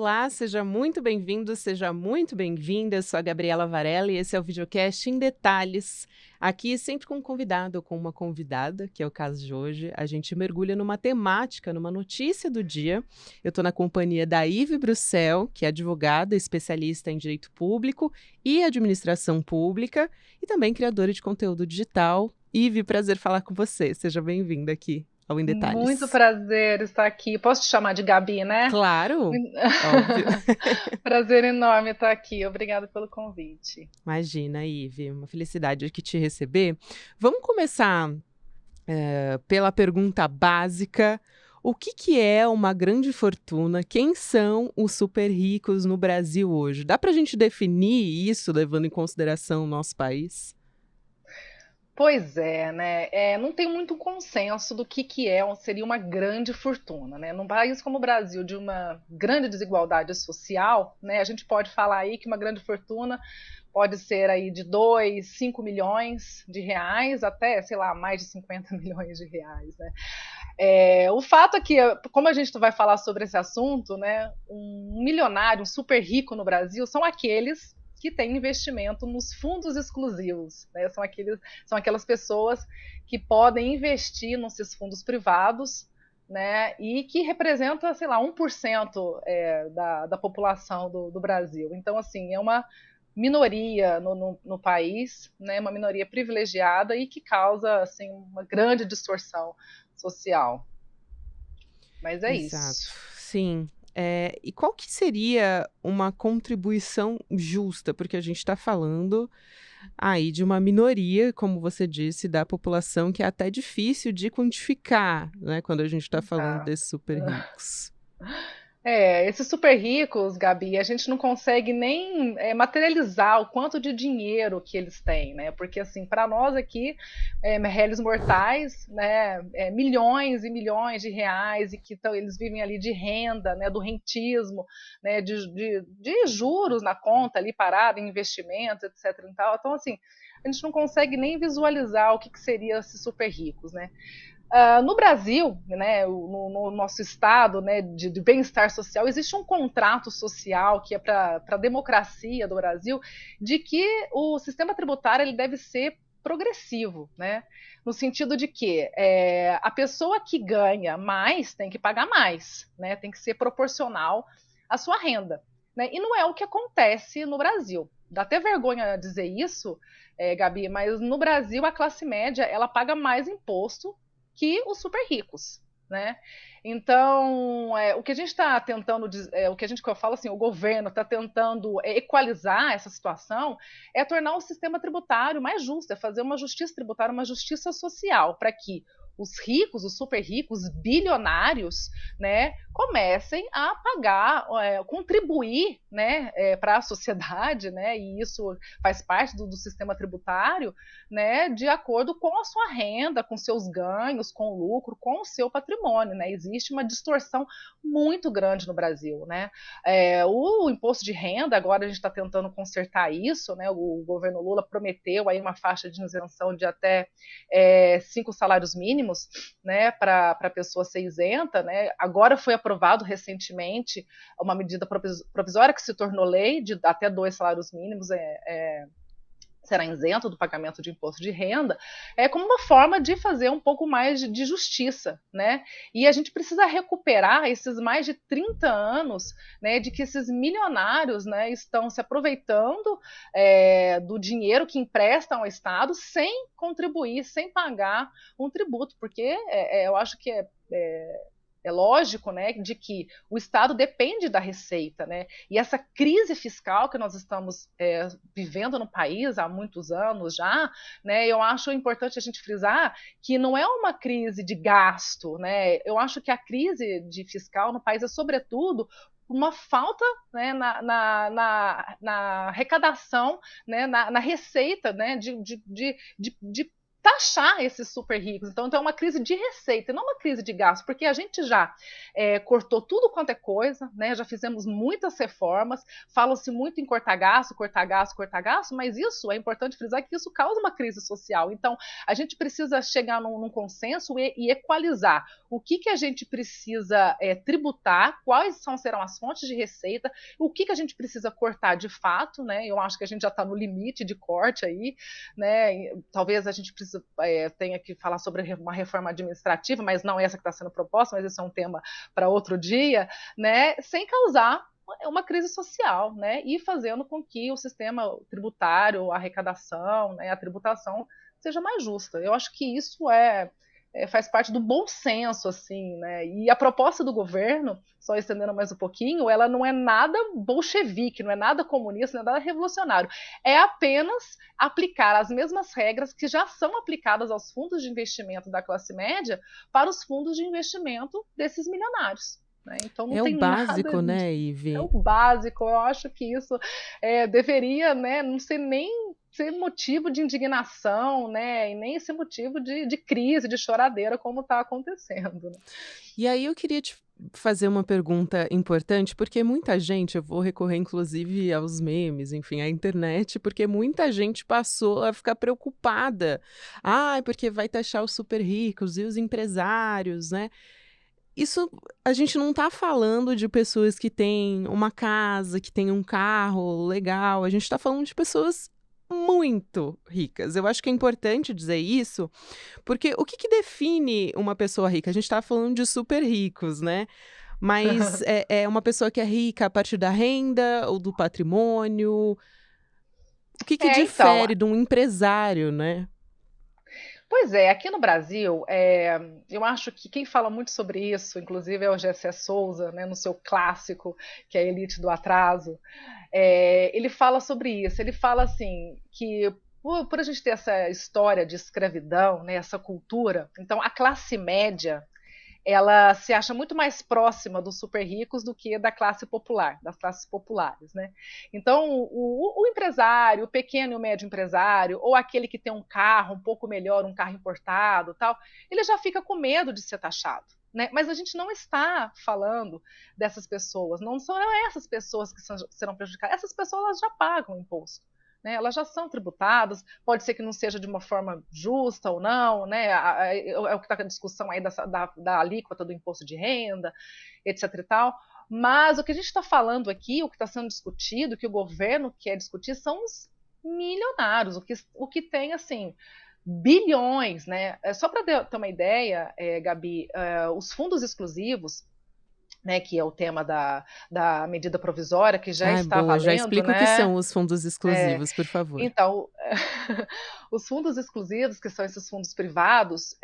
Olá, seja muito bem-vindo, seja muito bem-vinda. Eu sou a Gabriela Varela e esse é o videocast em detalhes. Aqui, sempre com um convidado ou com uma convidada, que é o caso de hoje, a gente mergulha numa temática, numa notícia do dia. Eu estou na companhia da Ive Brussel, que é advogada, especialista em direito público e administração pública e também criadora de conteúdo digital. Ive, prazer falar com você. Seja bem-vinda aqui ao Em Muito Detalhes. prazer estar aqui. Posso te chamar de Gabi, né? Claro, óbvio. Prazer enorme estar aqui. Obrigada pelo convite. Imagina, Ive, uma felicidade aqui te receber. Vamos começar pela pergunta básica. O que é uma grande fortuna? Quem são os super ricos no Brasil hoje? Dá para a gente definir isso levando em consideração o nosso país? Pois é, né? Não tem muito consenso do que seria uma grande fortuna, né? Num país como o Brasil, de uma grande desigualdade social, né? A gente pode falar aí que uma grande fortuna pode ser aí de 2, 5 milhões de reais até, sei lá, mais de 50 milhões de reais, né? O fato é que, como a gente vai falar sobre esse assunto, né, um milionário, um super rico no Brasil, são aqueles que têm investimento nos fundos exclusivos, né? São aquelas pessoas que podem investir nesses fundos privados, né, e que representa, sei lá, 1% da população do Brasil. Então, assim, é uma minoria no país, né, uma minoria privilegiada e que causa assim, uma grande distorção social. Mas é Exato, isso. sim. E qual que seria uma contribuição justa? Porque a gente está falando aí de uma minoria, como você disse, da população que é até difícil de quantificar, né, quando a gente está falando Tá. desses super ricos. Esses super ricos, Gabi, a gente não consegue nem materializar o quanto de dinheiro que eles têm, né? Porque assim, para nós aqui, réis mortais, né, milhões e milhões de reais e que eles vivem ali de renda, né, do rentismo, né, de juros na conta ali parada, em investimentos, etc. E tal. Então assim, a gente não consegue nem visualizar o que seria esses super ricos, né? No Brasil, né, no nosso estado, né, de bem-estar social, existe um contrato social que é para a democracia do Brasil, de que o sistema tributário ele deve ser progressivo, né? No sentido de que a pessoa que ganha mais tem que pagar mais, né? Tem que ser proporcional à sua renda, né? E não é o que acontece no Brasil. Dá até vergonha dizer isso, Gabi, mas no Brasil a classe média ela paga mais imposto que os super ricos, né? Então, o que a gente está tentando, o que a gente que eu falo assim, o governo está tentando equalizar essa situação, é tornar o sistema tributário mais justo, é fazer uma justiça tributária, uma justiça social, para que os ricos, os super ricos, bilionários, né, comecem a pagar, contribuir, né, para a sociedade, né, e isso faz parte do sistema tributário, né, de acordo com a sua renda, com seus ganhos, com o lucro, com o seu patrimônio, né? Existe uma distorção muito grande no Brasil, né? O imposto de renda, agora a gente está tentando consertar isso, né? O governo Lula prometeu aí uma faixa de isenção de até 5 salários mínimos, né, para a pessoa ser isenta, né? Agora foi aprovado recentemente uma medida provisória que se tornou lei de até 2 salários mínimos, será isento do pagamento de imposto de renda, como uma forma de fazer um pouco mais de justiça, né? E a gente precisa recuperar esses mais de 30 anos, né, de que esses milionários, né, estão se aproveitando do dinheiro que emprestam ao Estado sem contribuir, sem pagar um tributo, porque eu acho que é lógico, né, de que o Estado depende da receita, né? E essa crise fiscal que nós estamos vivendo no país há muitos anos já, né? Eu acho importante a gente frisar que não é uma crise de gasto, né? Eu acho que a crise de fiscal no país é sobretudo uma falta, né, na arrecadação, né, na receita, né, de taxar esses super ricos. Então é uma crise de receita, não uma crise de gasto, porque a gente já cortou tudo quanto é coisa, né? Já fizemos muitas reformas, fala-se muito em cortar gasto, cortar gasto, cortar gasto, mas isso é importante frisar que isso causa uma crise social. Então a gente precisa chegar num consenso e equalizar o que a gente precisa tributar, serão as fontes de receita, o que a gente precisa cortar de fato, né? Eu acho que a gente já está no limite de corte aí, né? Talvez a gente tenha que falar sobre uma reforma administrativa, mas não essa que está sendo proposta, mas esse é um tema para outro dia, né? Sem causar uma crise social, né? E fazendo com que o sistema tributário, a arrecadação, né, a tributação seja mais justa. Eu acho que isso faz parte do bom senso, assim, né? E a proposta do governo, só estendendo mais um pouquinho, ela não é nada bolchevique, não é nada comunista, não é nada revolucionário. É apenas aplicar as mesmas regras que já são aplicadas aos fundos de investimento da classe média para os fundos de investimento desses milionários. Né? Então não É o tem básico, nada né, é o Ive? básico. Eu acho que isso deveria, né, não ser nem ser motivo de indignação, né, e nem ser motivo de crise, de choradeira, como está acontecendo. Né? E aí eu queria te fazer uma pergunta importante, porque muita gente, eu vou recorrer inclusive aos memes, enfim, à internet, porque muita gente passou a ficar preocupada. Ah, porque vai taxar os super ricos e os empresários, né? Isso, a gente não tá falando de pessoas que têm uma casa, que têm um carro legal, a gente tá falando de pessoas muito ricas. Eu acho que é importante dizer isso, porque o que que define uma pessoa rica? A gente tá falando de super ricos, né? Mas é uma pessoa que é rica a partir da renda ou do patrimônio? O que que Então, difere de um empresário, né? pois é, aqui no Brasil, eu acho que quem fala muito sobre isso, inclusive é o Gessé Souza, né, no seu clássico, que é a Elite do Atraso, ele fala sobre isso. Ele fala assim que por a gente ter essa história de escravidão, né, essa cultura, então a classe média ela se acha muito mais próxima dos super ricos do que da classe popular, das classes populares, né? Então, o empresário, o pequeno e o médio empresário, ou aquele que tem um carro um pouco melhor, um carro importado, tal, ele já fica com medo de ser taxado. Né? Mas a gente não está falando dessas pessoas, não são essas pessoas que serão prejudicadas, essas pessoas elas já pagam imposto. Né, elas já são tributadas, pode ser que não seja de uma forma justa ou não, né, é o que está a discussão aí da alíquota do imposto de renda, etc e tal, mas o que a gente está falando aqui, o que está sendo discutido, o que o governo quer discutir são os milionários, o que tem, assim, bilhões, né, só para ter uma ideia, Gabi, os fundos exclusivos, né, que é o tema da medida provisória, que já Ai, está boa, já valendo, explica o que né? são os fundos exclusivos, por favor. Então, os fundos exclusivos, que são esses fundos privados,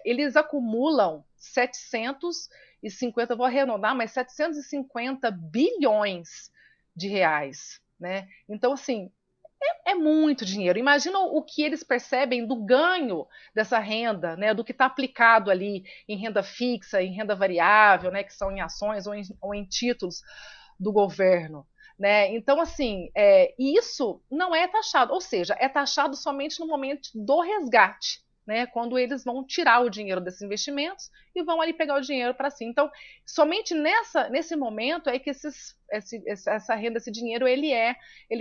eles acumulam 750, vou arredondar, mas 750 bilhões de reais. Né? Então, assim, é muito dinheiro. Imagina o que eles percebem do ganho dessa renda, né, do que está aplicado ali em renda fixa, em renda variável, né, que são em ações ou em títulos do governo. Né? Então, assim, isso não é taxado, ou seja, é taxado somente no momento do resgate. Né, quando eles vão tirar o dinheiro desses investimentos e vão ali pegar o dinheiro para si. Então, somente nesse momento é que essa renda, esse dinheiro, ele é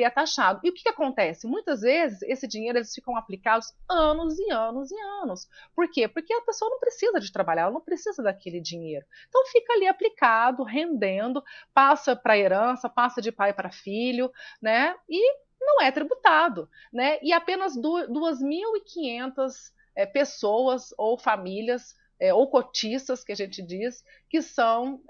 taxado. E o que acontece? Muitas vezes, esse dinheiro, eles ficam aplicados anos e anos e anos. Por quê? Porque a pessoa não precisa de trabalhar, ela não precisa daquele dinheiro. Então, fica ali aplicado, rendendo, passa para herança, passa de pai para filho, né? E não é tributado, né? E apenas 2.500 pessoas ou famílias ou cotistas, que a gente diz, que são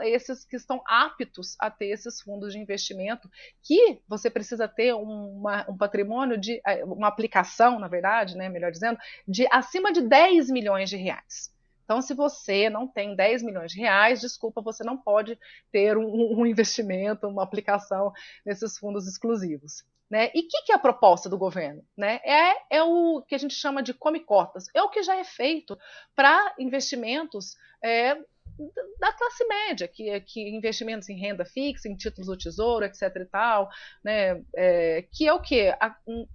esses que estão aptos a ter esses fundos de investimento, que você precisa ter um patrimônio uma aplicação, na verdade, né, melhor dizendo, de acima de 10 milhões de reais. Então, se você não tem 10 milhões de reais, desculpa, você não pode ter um investimento, uma aplicação nesses fundos exclusivos. Né? E o que é a proposta do governo? Né? É o que a gente chama de come-cotas. É o que já é feito para investimentos da classe média, que investimentos em renda fixa, em títulos do tesouro, etc. e tal, né, que é o quê?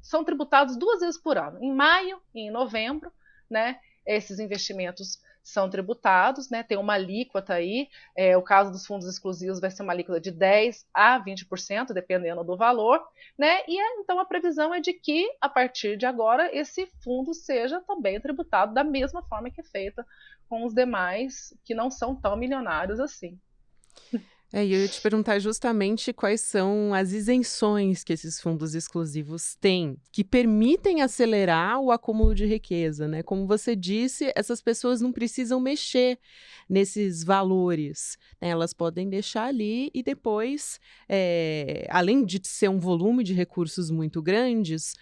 São tributados 2 vezes por ano, em maio e em novembro, né, esses investimentos são tributados, né, tem uma alíquota aí, o caso dos fundos exclusivos vai ser uma alíquota de 10% a 20%, dependendo do valor, né, e então a previsão é de que, a partir de agora, esse fundo seja também tributado da mesma forma que é feita com os demais que não são tão milionários assim. E eu ia te perguntar justamente quais são as isenções que esses fundos exclusivos têm, que permitem acelerar o acúmulo de riqueza, né? Como você disse, essas pessoas não precisam mexer nesses valores, né? Elas podem deixar ali e depois, além de ser um volume de recursos muito grandes,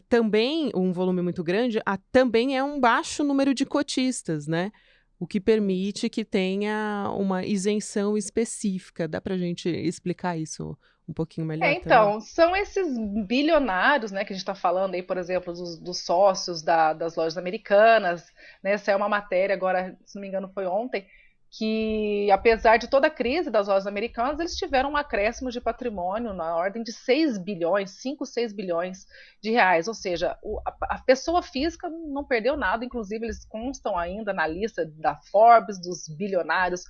também um volume muito grande, também é um baixo número de cotistas, né? O que permite que tenha uma isenção específica. Dá para a gente explicar isso um pouquinho melhor também? Então, são esses bilionários, né, que a gente está falando aí, por exemplo, dos sócios das lojas americanas, né, essa é uma matéria agora, se não me engano, foi ontem, que apesar de toda a crise das lojas americanas, eles tiveram um acréscimo de patrimônio na ordem de 6 bilhões, 5, 6 bilhões de reais, ou seja, a pessoa física não perdeu nada, inclusive eles constam ainda na lista da Forbes, dos bilionários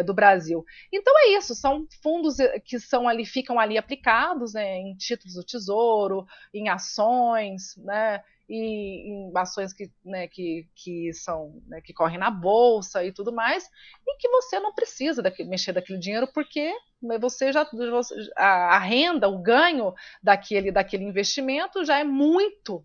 do Brasil. Então é isso, são fundos que são ali, ficam ali aplicados, né, em títulos do Tesouro, em ações, né, e em ações que são, né, que correm na bolsa e tudo mais, e que você não precisa mexer daquele dinheiro porque você a renda, o ganho daquele investimento já é muito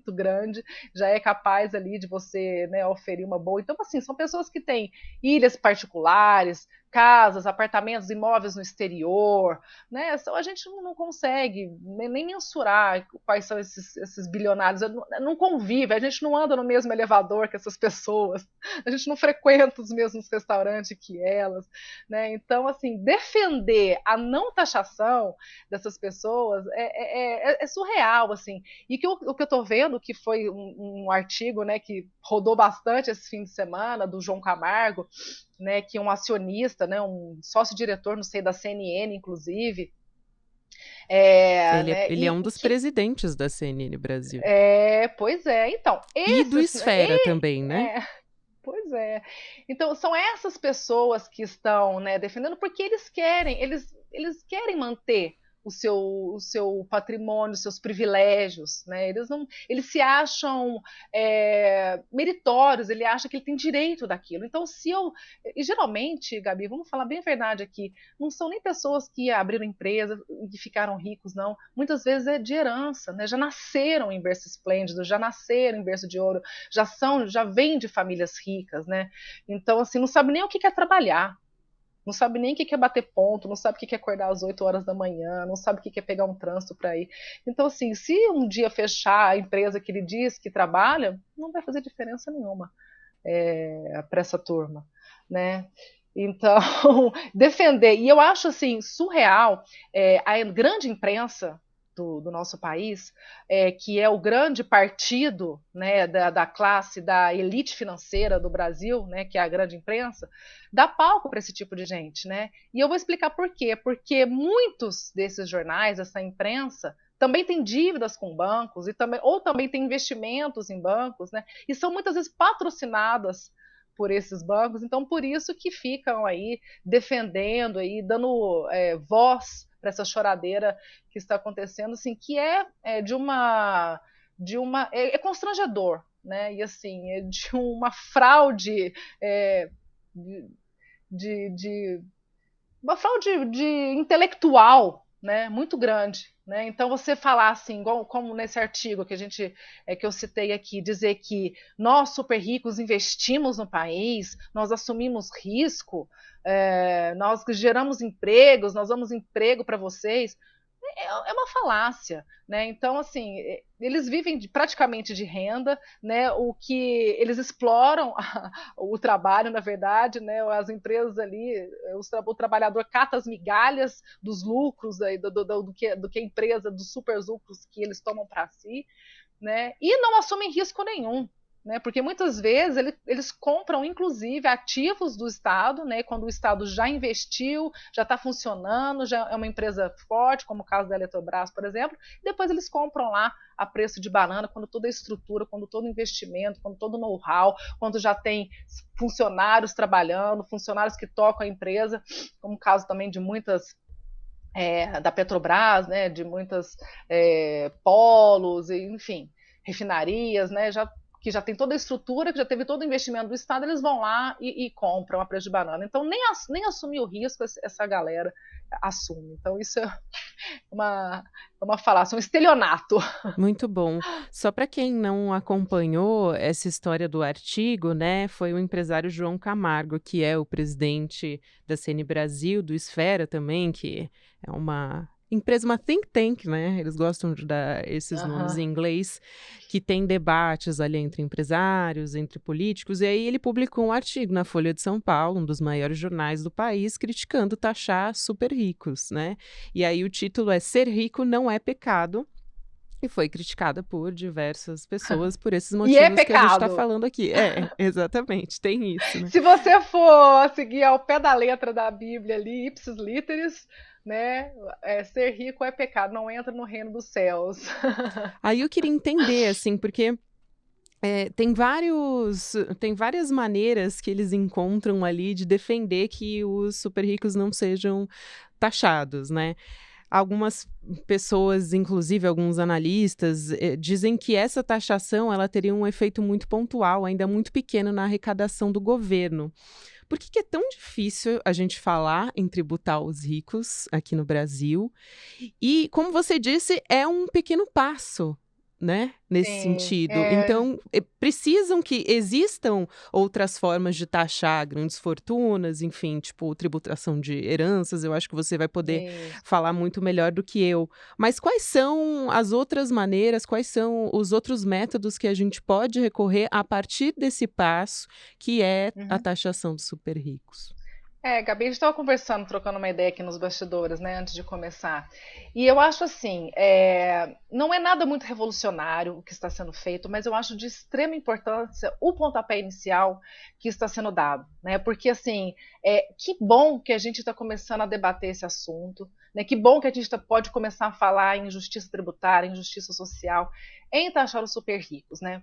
grande, já é capaz ali de você, né, oferir uma boa. Então, assim, são pessoas que têm ilhas particulares, casas, apartamentos, imóveis no exterior, né? A gente não consegue nem mensurar quais são esses bilionários. Não convive, a gente não anda no mesmo elevador que essas pessoas, a gente não frequenta os mesmos restaurantes que elas, né? Então, assim, defender a não taxação dessas pessoas é surreal, assim. E o que eu estou vendo, que foi um artigo, né, que rodou bastante esse fim de semana, do João Camargo, né, que é um acionista, né, um sócio-diretor, não sei, da CNN, inclusive. Né, Ele é um dos presidentes da CNN Brasil. Pois é, então, E do esses. Esfera também, né? Pois é. Então, são essas pessoas que estão, né, defendendo, porque eles querem manter o seu patrimônio, os seus privilégios, né? Eles se acham meritórios, ele acha que ele tem direito daquilo. Então, e geralmente, Gabi, vamos falar bem a verdade aqui, não são nem pessoas que abriram empresa e ficaram ricos, não. Muitas vezes é de herança, né? Já nasceram em berço esplêndido, já nasceram em berço de ouro, já vêm de famílias ricas, né? Então, assim, não sabe nem o que é trabalhar, não sabe nem o que é bater ponto, não sabe o que é acordar às 8 horas da manhã, não sabe o que é pegar um trânsito para ir. Então, assim, se um dia fechar a empresa que ele diz que trabalha, não vai fazer diferença nenhuma para essa turma, né? Então, defender. E eu acho, assim, surreal a grande imprensa do nosso país, que é o grande partido, né, da classe, da elite financeira do Brasil, né, que é a grande imprensa, dá palco para esse tipo de gente, né? E eu vou explicar por quê. Porque muitos desses jornais, essa imprensa, também tem dívidas com bancos ou também tem investimentos em bancos, né? E são muitas vezes patrocinadas por esses bancos, então por isso que ficam aí defendendo aí, dando voz para essa choradeira que está acontecendo, assim, que é constrangedor, né? E assim, é de uma fraude de, de uma fraude intelectual, né, muito grande, né? Então você falar assim, como nesse artigo que eu citei aqui, dizer que nós super ricos investimos no país, nós assumimos risco, nós geramos empregos, nós damos emprego para vocês, é uma falácia, né? Então, assim, eles vivem praticamente de renda, né? O que eles exploram o trabalho, na verdade, né? As empresas ali, o trabalhador cata as migalhas dos lucros aí, do que a empresa, dos super lucros que eles tomam para si, né? E não assumem risco nenhum. né? Porque muitas vezes eles compram, inclusive, ativos do Estado, né? Quando o Estado já investiu, já está funcionando, já é uma empresa forte, como o caso da Eletrobras, por exemplo, e depois eles compram lá a preço de banana, quando toda a estrutura, quando todo o investimento, quando todo o know-how, quando já tem funcionários trabalhando, funcionários que tocam a empresa, como o caso também de muitas da Petrobras, né, de muitas polos, enfim, refinarias, né, que já tem toda a estrutura, que já teve todo o investimento do Estado, eles vão lá e compram a preço de banana. Então, nem assumir o risco essa galera assume. Então, isso é uma falácia, um estelionato. Muito bom. Só para quem não acompanhou essa história do artigo, né, foi o empresário João Camargo, que é o presidente da CN Brasil, do Esfera também, que é uma empresa, uma think tank, né? Eles gostam de dar esses nomes em inglês, que tem debates ali entre empresários, entre políticos, e aí ele publicou um artigo na Folha de São Paulo, um dos maiores jornais do país, criticando taxar super ricos, né? E aí o título é Ser Rico Não é Pecado. E foi criticada por diversas pessoas por esses E é motivos que a gente está pecado. falando aqui. Exatamente, tem isso, né? Se você for seguir ao pé da letra da Bíblia ali, ipsis literis, né, ser rico é pecado, não entra no reino dos céus. Aí eu queria entender, assim, porque tem várias maneiras que eles encontram ali de defender que os super ricos não sejam taxados, né? Algumas pessoas, inclusive alguns analistas, dizem que essa taxação ela teria um efeito muito pontual, ainda muito pequeno na arrecadação do governo. Por que é tão difícil a gente falar em tributar os ricos aqui no Brasil? E, como você disse, é um pequeno passo, né, nesse Sim, sentido. Então, precisam que existam outras formas de taxar grandes fortunas, enfim, tipo tributação de heranças. Eu acho que você vai poder isso. falar muito melhor do que eu. Mas quais são as outras maneiras, quais são os outros métodos que a gente pode recorrer a partir desse passo, que é a taxação dos super ricos? Gabi, a gente estava conversando, trocando uma ideia aqui nos bastidores, né, antes de começar. E eu acho assim, não é nada muito revolucionário o que está sendo feito, mas eu acho de extrema importância o pontapé inicial que está sendo dado, né? Porque assim, que bom que a gente está começando a debater esse assunto, né? Que bom que a gente pode começar a falar em justiça tributária, em justiça social, em taxar os super ricos, né?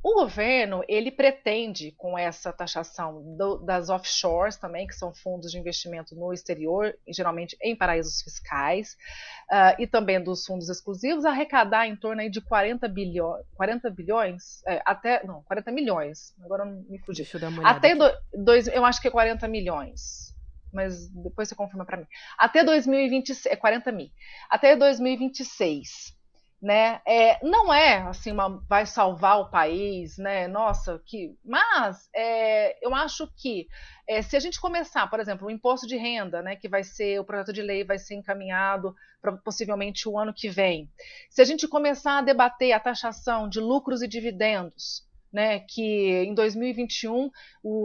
O governo, ele pretende, com essa taxação das offshores também, que são fundos de investimento no exterior, geralmente em paraísos fiscais, e também dos fundos exclusivos, arrecadar em torno aí de 40 bilhões, 40 milhões, agora não me fugi. Deixa eu dar uma olhada aqui. Eu acho que é 40 milhões, mas depois você confirma para mim. Até 2026, 40 mil. Até 2026. Né? Não é assim, vai salvar o país, né? Nossa, mas eu acho que se a gente começar, por exemplo, o imposto de renda, né, que o projeto de lei vai ser encaminhado para possivelmente o ano que vem, se a gente começar a debater a taxação de lucros e dividendos, né, que em 2021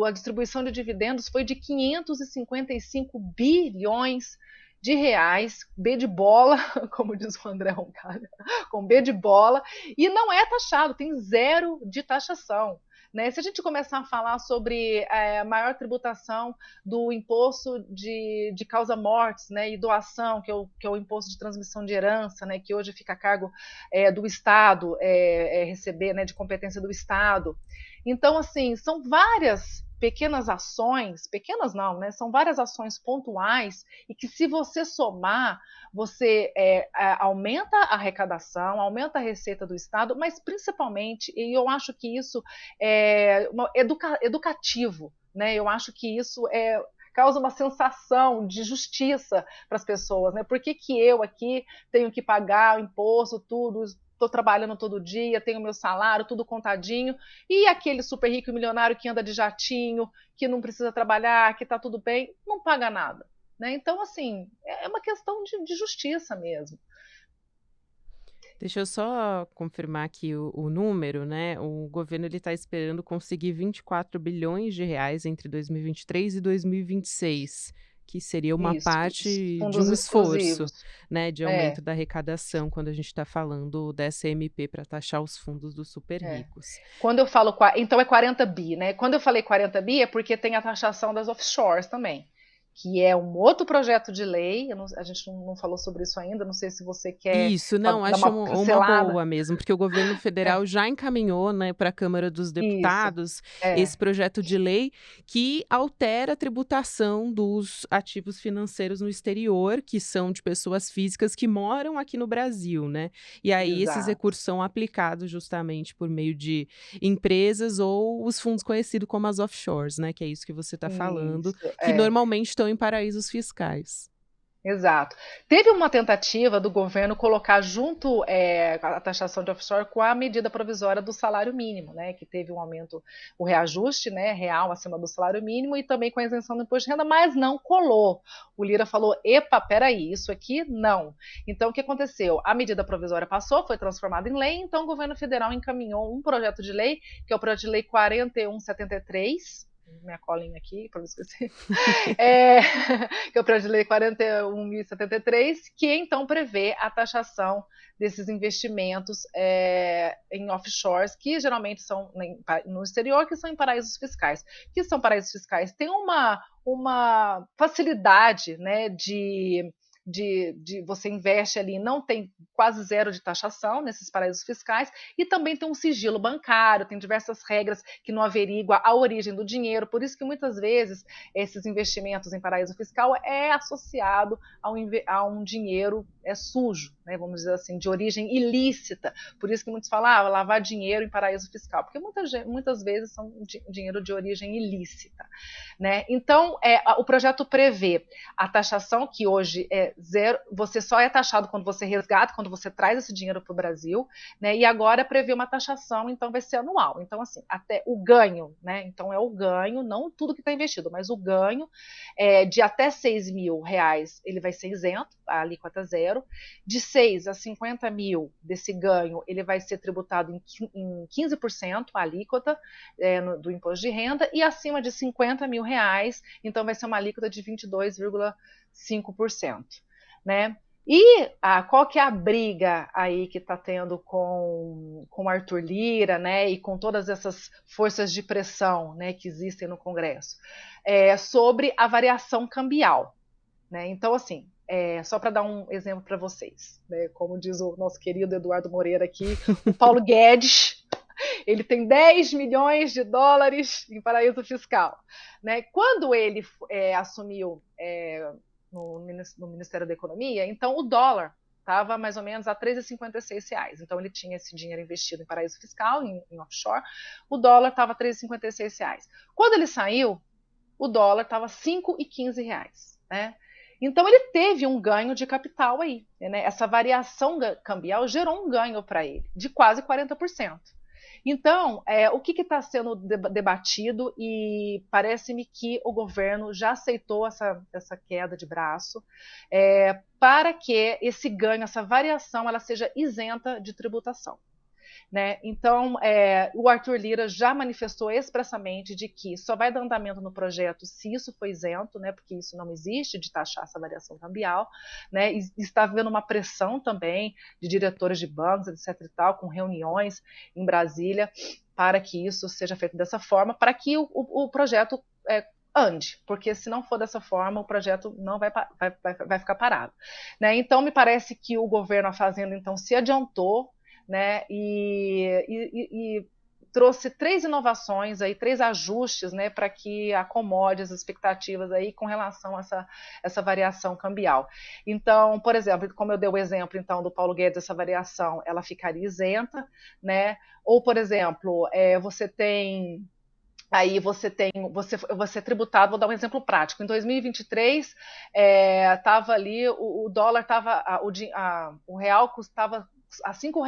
a distribuição de dividendos foi de 555 bilhões de reais, B de bola, como diz o André Roncalha, com B de bola, e não é taxado, tem zero de taxação. Né? Se a gente começar a falar sobre a maior tributação do imposto de causa-mortes, né, e doação, que é o imposto de transmissão de herança, né, que hoje fica a cargo do Estado receber, né, de competência do Estado. Então, assim, são várias pequenas ações, pequenas não, né? São várias ações pontuais e que se você somar, você aumenta a arrecadação, aumenta a receita do Estado, mas principalmente, e eu acho que isso é educativo, né? Eu acho que isso causa uma sensação de justiça para as pessoas, né? Por que eu aqui tenho que pagar o imposto, tudo, estou trabalhando todo dia, tenho meu salário, tudo contadinho, e aquele super rico e milionário que anda de jatinho, que não precisa trabalhar, que está tudo bem, não paga nada. Né? Então, assim, é uma questão de justiça mesmo. Deixa eu só confirmar aqui o número, né? O governo está esperando conseguir 24 bilhões de reais entre 2023 e 2026. que seria uma Isso, parte de fundos um esforço, exclusivos. né, de É, aumento da arrecadação, quando a gente está falando dessa MP para taxar os fundos dos super é. ricos. Quando eu falo, então é 40 bi, né? Quando eu falei 40 bi é porque tem a taxação das offshores também, que é um outro projeto de lei. A gente não falou sobre isso ainda, não sei se você quer Isso, só não, dar acho uma uma pincelada. boa mesmo, porque o governo É, federal já encaminhou, né, para a Câmara dos isso, Deputados é, esse projeto de lei que altera a tributação dos ativos financeiros no exterior, que são de pessoas físicas que moram aqui no Brasil, né? E aí esses exato. recursos são aplicados justamente por meio de empresas ou os fundos conhecidos como as offshores, né? Que é isso que você está falando, Isso, que é. normalmente estão em paraísos fiscais. Exato. Teve uma tentativa do governo colocar junto a taxação de offshore com a medida provisória do salário mínimo, né, que teve um aumento, o reajuste, né, real acima do salário mínimo e também com a isenção do imposto de renda, mas não colou. O Lira falou: epa, peraí, isso aqui não. Então, o que aconteceu? A medida provisória passou, foi transformada em lei, então o governo federal encaminhou um projeto de lei, que é o projeto de lei 4173, minha colinha aqui, para não esquecer, é, que é o projeto de lei 41.073, que então prevê a taxação desses investimentos em offshores, que geralmente são no exterior, que são em paraísos fiscais. Que são paraísos fiscais? Tem uma facilidade, né, de você investe ali, não tem quase zero de taxação nesses paraísos fiscais, e também tem um sigilo bancário, tem diversas regras que não averigua a origem do dinheiro, por isso que muitas vezes esses investimentos em paraíso fiscal é associado a um dinheiro sujo, né, vamos dizer assim, de origem ilícita, por isso que muitos falam, lavar dinheiro em paraíso fiscal, porque muitas vezes são dinheiro de origem ilícita, né? Então, o projeto prevê a taxação, que hoje é zero, você só é taxado quando você resgata, quando você traz esse dinheiro para o Brasil, né? E agora prevê uma taxação, então vai ser anual. Então, assim, até o ganho, né? Então é o ganho, não tudo que está investido, mas o ganho de até R$ 6.000, ele vai ser isento, a alíquota zero. De 6 a 50 mil desse ganho, ele vai ser tributado em 15% a alíquota do imposto de renda, e acima de R$ 50.000, então vai ser uma alíquota de 22,5%, né? E qual que é a briga aí que está tendo com Arthur Lira, né, e com todas essas forças de pressão, né, que existem no Congresso? Sobre a variação cambial, né? Então, assim, só para dar um exemplo para vocês, né, como diz o nosso querido Eduardo Moreira aqui, o Paulo Guedes, ele tem 10 milhões de dólares em paraíso fiscal, né? Quando ele assumiu no Ministério da Economia, então o dólar estava mais ou menos a R$ 3,56. Então ele tinha esse dinheiro investido em paraíso fiscal, em offshore, o dólar estava a R$ 3,56. Quando ele saiu, o dólar estava R$ 5,15, né? Então ele teve um ganho de capital aí, né? Essa variação cambial gerou um ganho para ele de quase 40%. Então, o que está sendo debatido, e parece-me que o governo já aceitou essa queda de braço, para que esse ganho, essa variação, ela seja isenta de tributação. Né? Então, o Arthur Lira já manifestou expressamente de que só vai dar andamento no projeto se isso for isento, né? Porque isso não existe, de taxar essa variação cambial, né? E está havendo uma pressão também de diretores de bancos, etc. e tal, com reuniões em Brasília, para que isso seja feito dessa forma, para que o projeto ande, porque se não for dessa forma, o projeto não vai ficar parado, né? Então, me parece que o governo, a Fazenda, então, se adiantou, né, e trouxe 3 inovações aí, 3 ajustes, né, para que acomode as expectativas aí com relação a essa variação cambial. Então, por exemplo, como eu dei o exemplo então do Paulo Guedes, essa variação ela ficaria isenta, né? Ou, por exemplo, você é tributado, vou dar um exemplo prático. Em 2023, estava ali, o dólar estava, o real custava a R$ 5,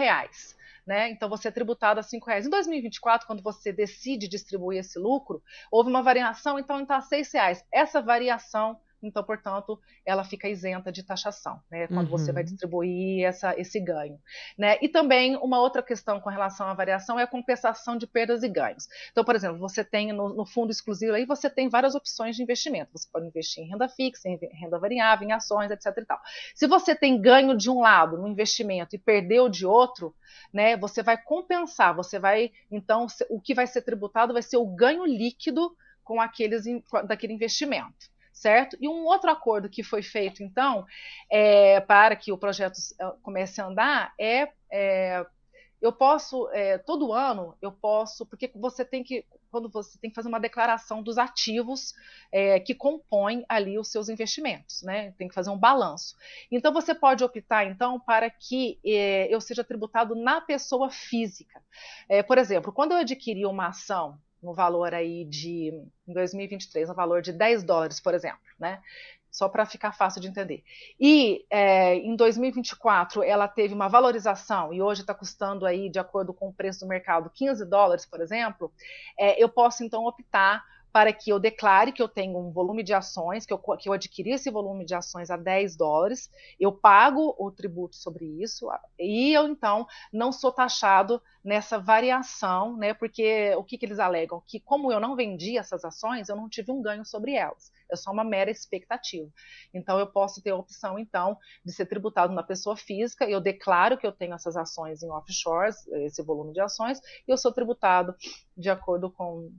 né? Então você é tributado a R$ 5. Em 2024, quando você decide distribuir esse lucro, houve uma variação, então está a R$ 6. Essa variação então, portanto, ela fica isenta de taxação, né, quando você vai Uhum. distribuir esse ganho. Né? E também uma outra questão com relação à variação é a compensação de perdas e ganhos. Então, por exemplo, você tem no fundo exclusivo aí, você tem várias opções de investimento. Você pode investir em renda fixa, em renda variável, em ações, etc. E tal. Se você tem ganho de um lado no investimento e perdeu de outro, né, você vai compensar, você vai, então, o que vai ser tributado vai ser o ganho líquido com daquele investimento. Certo? E um outro acordo que foi feito, então, para que o projeto comece a andar, eu posso, todo ano, eu posso, porque quando você tem que fazer uma declaração dos ativos que compõem ali os seus investimentos, né? Tem que fazer um balanço. Então, você pode optar, então, para que eu seja tributado na pessoa física. Por exemplo, quando eu adquiri uma ação no valor aí em 2023, no valor de US$ 10, por exemplo, né? Só para ficar fácil de entender. E em 2024 ela teve uma valorização e hoje está custando aí, de acordo com o preço do mercado, US$ 15, por exemplo, eu posso então optar para que eu declare que eu tenho um volume de ações, que eu adquiri esse volume de ações a US$ 10, eu pago o tributo sobre isso e eu então não sou taxado nessa variação, né? Porque o que eles alegam? Que como eu não vendi essas ações, eu não tive um ganho sobre elas. É só uma mera expectativa. Então, eu posso ter a opção, então, de ser tributado na pessoa física, eu declaro que eu tenho essas ações em offshores, esse volume de ações, e eu sou tributado de acordo com,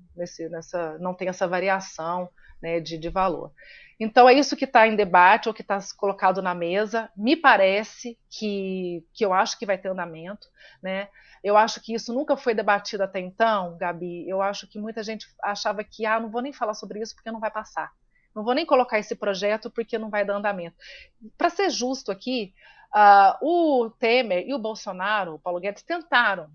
não tem essa variação, né, de valor. Então, é isso que está em debate, ou que está colocado na mesa. Me parece que eu acho que vai ter andamento, né? Eu acho que isso nunca foi debatido até então, Gabi. Eu acho que muita gente achava que, não vou nem falar sobre isso porque não vai passar. Não vou nem colocar esse projeto porque não vai dar andamento. Para ser justo aqui, o Temer e o Bolsonaro, o Paulo Guedes, tentaram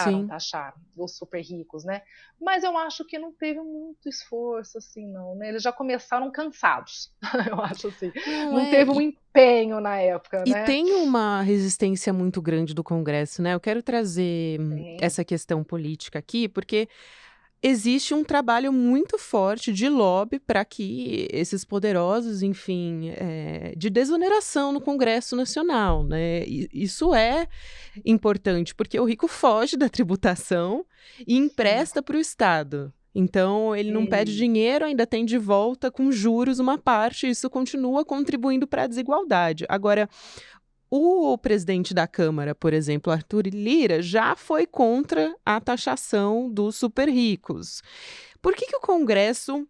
Sim. taxar os super ricos, né? Mas eu acho que não teve muito esforço, assim, não, né? Eles já começaram cansados, eu acho assim. Não Não é. teve um empenho na época, E né? tem uma resistência muito grande do Congresso, né? Eu quero trazer Tem, essa questão política aqui, porque existe um trabalho muito forte de lobby para que esses poderosos, enfim, de desoneração no Congresso Nacional, né? Isso é importante, porque o rico foge da tributação e sim. empresta para o Estado. Então, ele não pede E, dinheiro, ainda tem de volta com juros uma parte, e isso continua contribuindo para a desigualdade. Agora, o presidente da Câmara, por exemplo, Arthur Lira, já foi contra a taxação dos super ricos. Por que o Congresso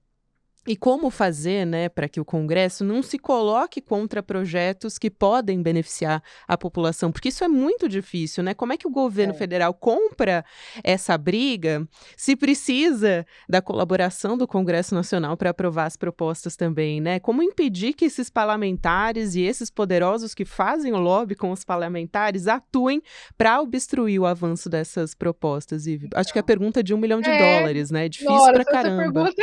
e como fazer, né, para que o Congresso não se coloque contra projetos que podem beneficiar a população? Porque isso é muito difícil, né? Como é que o governo é, federal compra essa briga se precisa da colaboração do Congresso Nacional para aprovar as propostas também, né? Como impedir que esses parlamentares e esses poderosos que fazem o lobby com os parlamentares atuem para obstruir o avanço dessas propostas? E acho que a então. pergunta é de É, US$ 1 milhão, né? É difícil Nora, pra essa caramba. pergunta,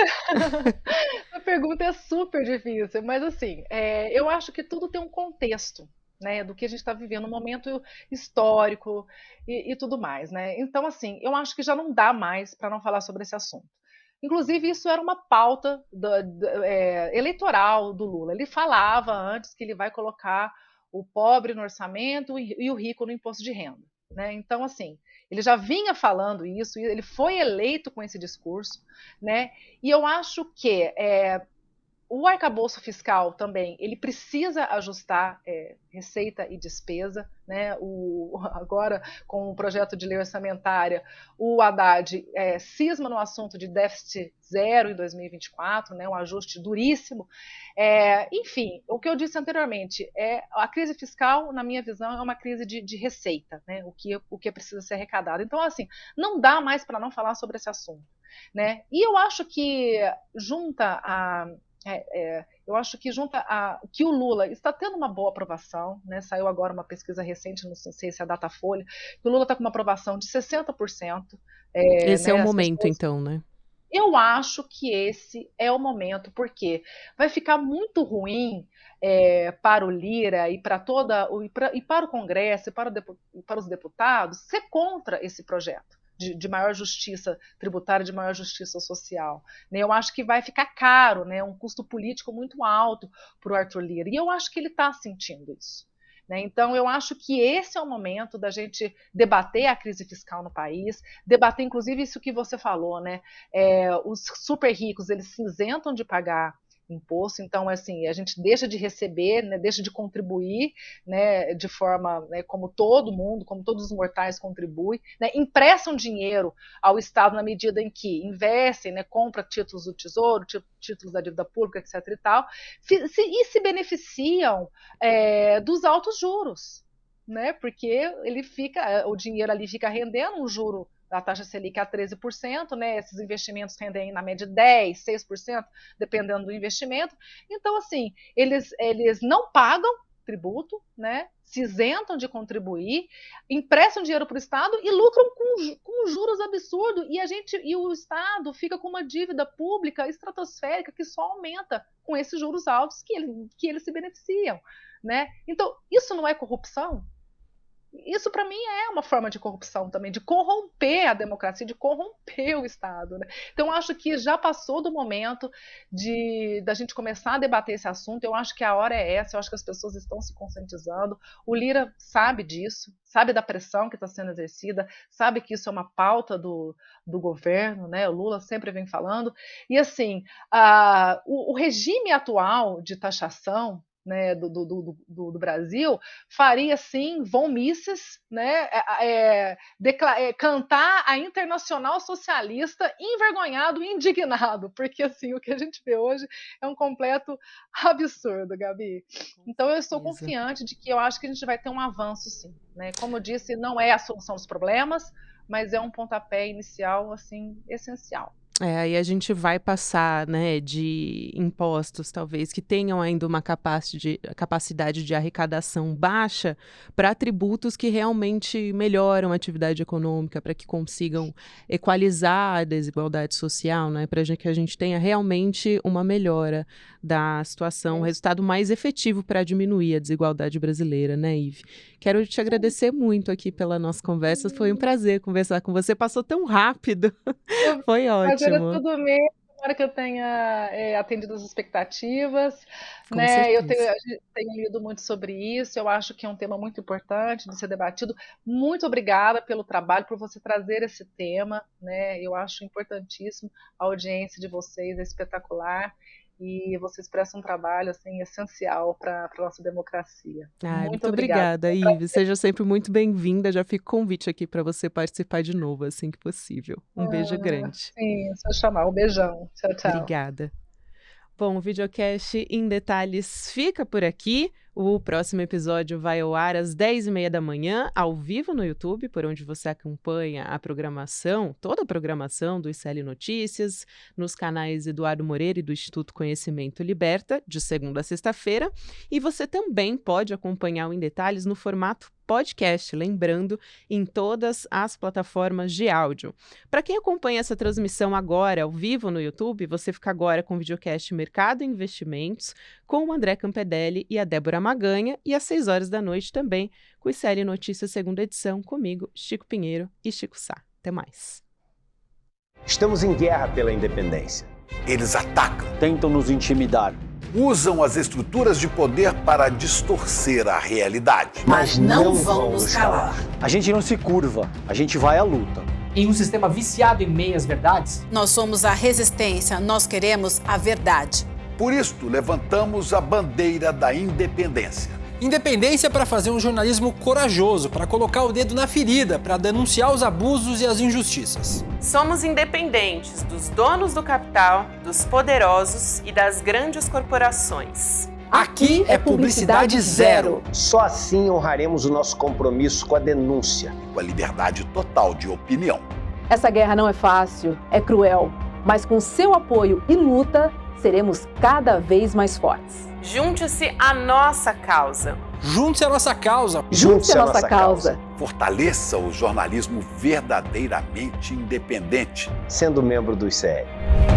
essa pergunta é super difícil, mas assim, eu acho que tudo tem um contexto, né, do que a gente está vivendo, um momento histórico e tudo mais, né? Então, assim, eu acho que já não dá mais para não falar sobre esse assunto. Inclusive, isso era uma pauta eleitoral do Lula. Ele falava antes que ele vai colocar o pobre no orçamento e o rico no imposto de renda. Né? Então, assim, ele já vinha falando isso, ele foi eleito com esse discurso, né? E eu acho que o arcabouço fiscal também, ele precisa ajustar receita e despesa, né? Agora, com o projeto de lei orçamentária, o Haddad cisma no assunto de déficit zero em 2024, né? Um ajuste duríssimo. Enfim, o que eu disse anteriormente, a crise fiscal, na minha visão, é uma crise de receita, né? O que precisa ser arrecadado. Então, assim, não dá mais para não falar sobre esse assunto. Né? E eu acho que junta eu acho que junta que o Lula está tendo uma boa aprovação, né? Saiu agora uma pesquisa recente, não sei se é a Datafolha, que o Lula está com uma aprovação de 60%. Esse é o Né? As momento, pessoas. então, né? Eu acho que esse é o momento, porque vai ficar muito ruim para o Lira e para o Congresso e para os deputados ser contra esse projeto. de maior justiça tributária, de maior justiça social. Né? Eu acho que vai ficar caro, né? Um custo político muito alto para o Arthur Lira. E eu acho que ele está sentindo isso. Né? Então, eu acho que esse é o momento da gente debater a crise fiscal no país, debater, inclusive, isso que você falou, né? Os super ricos, eles se isentam de pagar imposto, então assim, a gente deixa de receber, né, deixa de contribuir, né, de forma, né, como todo mundo, como todos os mortais contribuem, né, emprestam dinheiro ao Estado na medida em que investem, né, compra títulos do Tesouro, títulos da dívida pública, etc. e tal, e se beneficiam dos altos juros, né, porque o dinheiro ali fica rendendo um juro da taxa Selic a 13%, né? Esses investimentos rendem na média 10%, 6%, dependendo do investimento. Então, assim, eles não pagam tributo, né? Se isentam de contribuir, emprestam dinheiro para o Estado e lucram com juros absurdos. E o Estado fica com uma dívida pública estratosférica que só aumenta com esses juros altos que eles se beneficiam, né? Então, isso não é corrupção? Isso, para mim, é uma forma de corrupção também, de corromper a democracia, de corromper o Estado. Né? Então, acho que já passou do momento da gente começar a debater esse assunto. Eu acho que a hora é essa, eu acho que as pessoas estão se conscientizando. O Lira sabe disso, sabe da pressão que está sendo exercida, sabe que isso é uma pauta do governo, né? O Lula sempre vem falando. E, assim, o regime atual de taxação, né, do Brasil, faria, sim, von Mises, né, cantar a Internacional Socialista envergonhado e indignado, porque assim, o que a gente vê hoje é um completo absurdo, Gabi. Então eu estou confiante de que eu acho que a gente vai ter um avanço, sim. Né? Como eu disse, não é a solução dos problemas, mas é um pontapé inicial, assim, essencial. Aí a gente vai passar, né, de impostos, talvez, que tenham ainda uma capacidade de arrecadação baixa para tributos que realmente melhoram a atividade econômica, para que consigam equalizar a desigualdade social, né, para que a gente tenha realmente uma melhora da situação, um resultado mais efetivo para diminuir a desigualdade brasileira, né, Ive? Quero te agradecer muito aqui pela nossa conversa, foi um prazer conversar com você, passou tão rápido, foi ótimo. Era tudo mesmo, tomara que eu tenha atendido as expectativas, Com né? certeza. Eu tenho lido muito sobre isso, eu acho que é um tema muito importante de ser debatido. Muito obrigada pelo trabalho, por você trazer esse tema, né? Eu acho importantíssimo, a audiência de vocês é espetacular. E vocês prestam um trabalho assim, essencial para a nossa democracia. Muito obrigada, Ive. Seja sempre muito bem-vinda. Já fica o convite aqui para você participar de novo, assim que possível. Um beijo grande. Sim, só chamar. Um beijão. Tchau, tchau. Obrigada. Bom, o videocast em detalhes fica por aqui. O próximo episódio vai ao ar às 10h30 da manhã, ao vivo no YouTube, por onde você acompanha a programação, toda a programação do ICL Notícias, nos canais Eduardo Moreira e do Instituto Conhecimento Liberta, de segunda a sexta-feira. E você também pode acompanhar o Em Detalhes no formato podcast, lembrando, em todas as plataformas de áudio. Para quem acompanha essa transmissão agora, ao vivo no YouTube, você fica agora com o videocast Mercado e Investimentos, com o André Campedelli e a Débora Maganha, e às 6h da noite também, com o ICL Notícias segunda edição, comigo, Chico Pinheiro e Chico Sá. Até mais. Estamos em guerra pela independência. Eles atacam, tentam nos intimidar, usam as estruturas de poder para distorcer a realidade. Mas não vão nos calar. A gente não se curva, a gente vai à luta. Em um sistema viciado em meias-verdades, nós somos a resistência, nós queremos a verdade. Por isto, levantamos a bandeira da independência. Independência para fazer um jornalismo corajoso, para colocar o dedo na ferida, para denunciar os abusos e as injustiças. Somos independentes dos donos do capital, dos poderosos e das grandes corporações. Aqui é publicidade zero. Só assim honraremos o nosso compromisso com a denúncia. Com a liberdade total de opinião. Essa guerra não é fácil, é cruel, mas com seu apoio e luta, seremos cada vez mais fortes. Junte-se à nossa causa. Junte-se à nossa causa. Junte-se à nossa causa. Fortaleça o jornalismo verdadeiramente independente. Sendo membro do ICL.